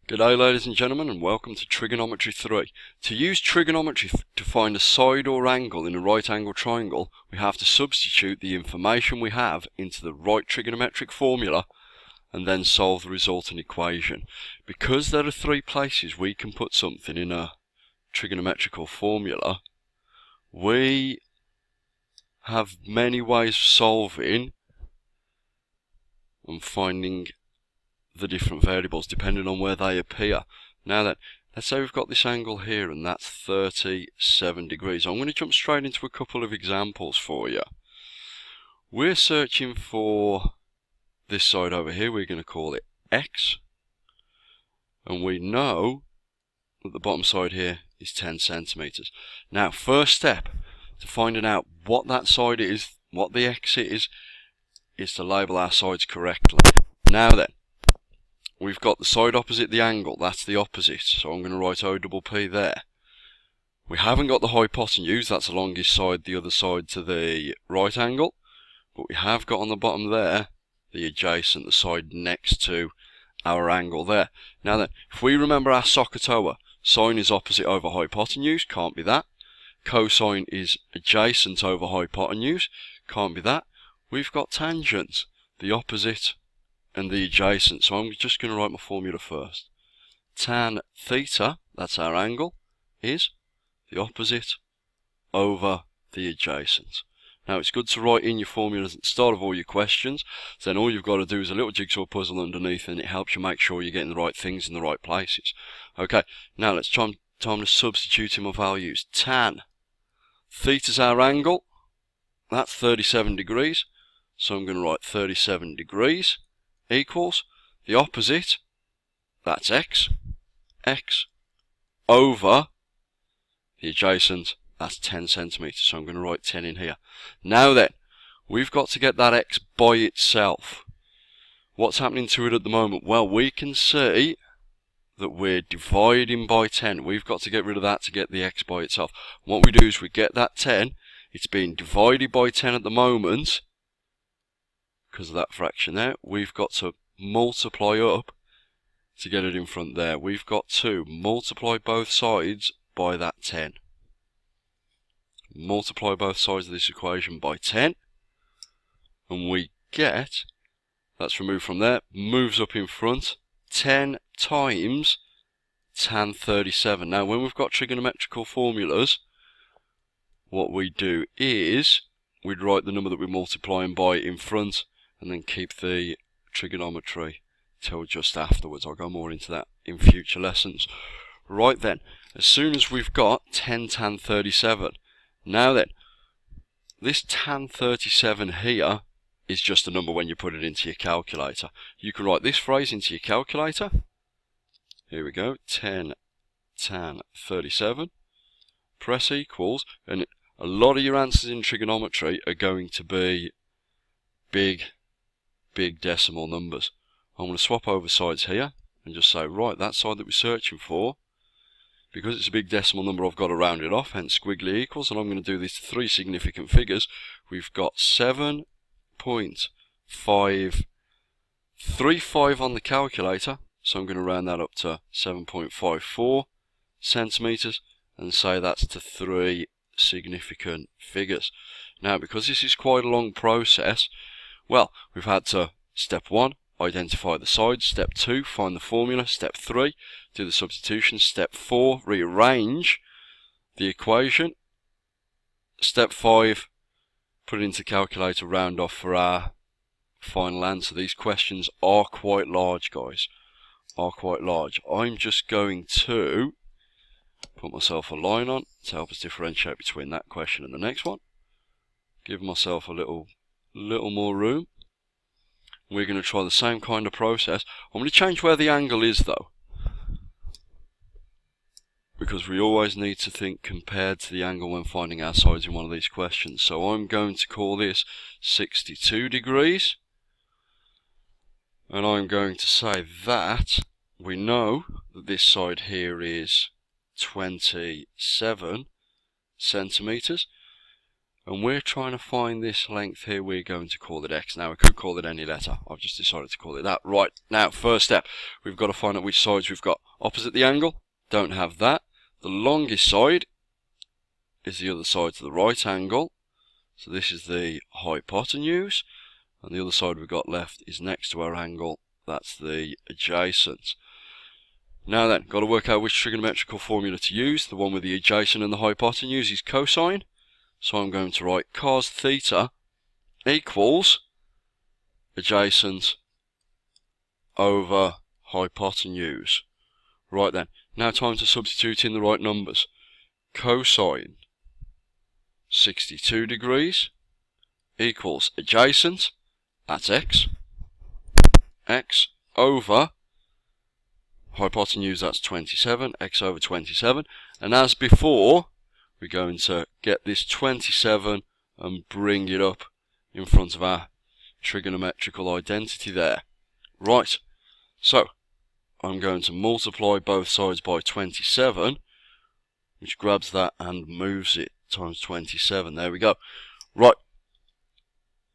G'day ladies and gentlemen, and welcome to Trigonometry 3. To use trigonometry to find a side or angle in a right angle triangle, we have to substitute the information we have into the right trigonometric formula and then solve the resultant equation. Because there are three places we can put something in a trigonometrical formula, we have many ways of solving and finding the different variables depending on where they appear. Now then, let's say we've got this angle here and that's 37 degrees. I'm going to jump straight into a couple of examples for you. We're searching for this side over here. We're going to call it X, and we know that the bottom side here is 10 centimeters. Now, first step to finding out what that side is, what the X is to label our sides correctly. Now then, we've got the side opposite the angle, that's the opposite, so I'm going to write OPP there. We haven't got the hypotenuse, that's the longest side, the other side to the right angle, but we have got on the bottom there the adjacent, the side next to our angle there. Now then, if we remember our SOHCAHTOA, sine is opposite over hypotenuse, can't be that. Cosine is adjacent over hypotenuse, can't be that. We've got tangent, the opposite and the adjacent, so I'm just going to write my formula first. Tan theta, that's our angle, is the opposite over the adjacent. Now it's good to write in your formulas at the start of all your questions, so then all you've got to do is a little jigsaw puzzle underneath, and it helps you make sure you're getting the right things in the right places. Okay, now let's time to substitute in my values. Tan theta's our angle, that's 37 degrees, so I'm going to write 37 degrees equals the opposite, that's X, over the adjacent, that's 10 centimeters, so I'm going to write 10 in here. Now then, we've got to get that X by itself. What's happening to it at the moment? Well, we can see that we're dividing by 10. We've got to get rid of that to get the X by itself. What we do is we get that 10, it's being divided by 10 at the moment, because of that fraction there. We've got to multiply up to get it in front there. We've got to multiply both sides by that 10. Multiply both sides of this equation by 10, and we get, that's removed from there, moves up in front, 10 times tan 37. Now when we've got trigonometrical formulas, what we do is we'd write the number that we're multiplying by in front and then keep the trigonometry till just afterwards. I'll go more into that in future lessons. Right then, as soon as we've got 10 tan 37, now then, this tan 37 here is just a number when you put it into your calculator. You can write this phrase into your calculator. Here we go, 10 tan 37, press equals, and a lot of your answers in trigonometry are going to be big decimal numbers. I'm going to swap over sides here and just say, right, that side that we're searching for, because it's a big decimal number, I've got to round it off, hence squiggly equals, and I'm going to do this to three significant figures. We've got 7.535 on the calculator, so I'm going to round that up to 7.54 centimeters and say that's to three significant figures. Now, because this is quite a long process, well, we've had to, step 1, identify the sides, step 2, find the formula, step 3, do the substitution, step 4, rearrange the equation, step 5, put it into calculator, round off for our final answer. These questions are quite large, guys, are quite large. I'm just going to put myself a line on to help us differentiate between that question and the next one. Give myself a little more room. We're going to try the same kind of process. I'm going to change where the angle is though, because we always need to think compared to the angle when finding our sides in one of these questions. So I'm going to call this 62 degrees, and I'm going to say that we know that this side here is 27 centimeters. and we're trying to find this length here. We're going to call it x. Now, we could call it any letter. I've just decided to call it that. Right, now, first step, we've got to find out which sides we've got. Opposite the angle, don't have that. The longest side is the other side to the right angle. So this is the hypotenuse. And the other side we've got left is next to our angle. That's the adjacent. Now then, got to work out which trigonometrical formula to use. The one with the adjacent and the hypotenuse is cosine. So I'm going to write cos theta equals adjacent over hypotenuse. Right then, now time to substitute in the right numbers. Cosine 62 degrees equals adjacent, that's x, over hypotenuse, that's 27, x over 27, and as before, we're going to get this 27 and bring it up in front of our trigonometrical identity there. Right, so I'm going to multiply both sides by 27, which grabs that and moves it times 27. There we go. Right,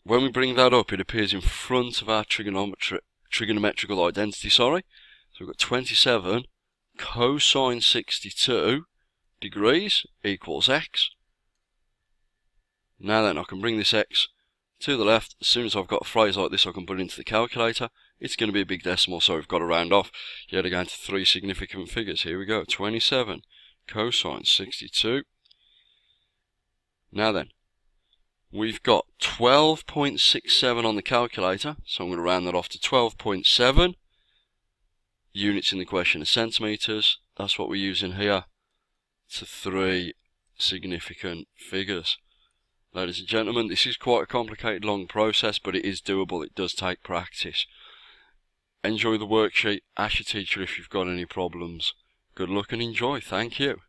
when we bring that up, it appears in front of our trigonometrical identity, sorry. So we've got 27 cosine 62 degrees equals x. Now then, I can bring this x to the left. As soon as I've got a phrase like this, I can put it into the calculator. It's going to be a big decimal, so we've got to round off yet again to 3 significant figures. Here we go, 27 cosine 62. Now then, we've got 12.67 on the calculator, so I'm going to round that off to 12.7. Units in the question are centimetres. That's what we're using here to 3 significant figures. Ladies and gentlemen, this is quite a complicated, long process, but it is doable. It does take practice. Enjoy the worksheet. Ask your teacher if you've got any problems. Good luck and enjoy. Thank you.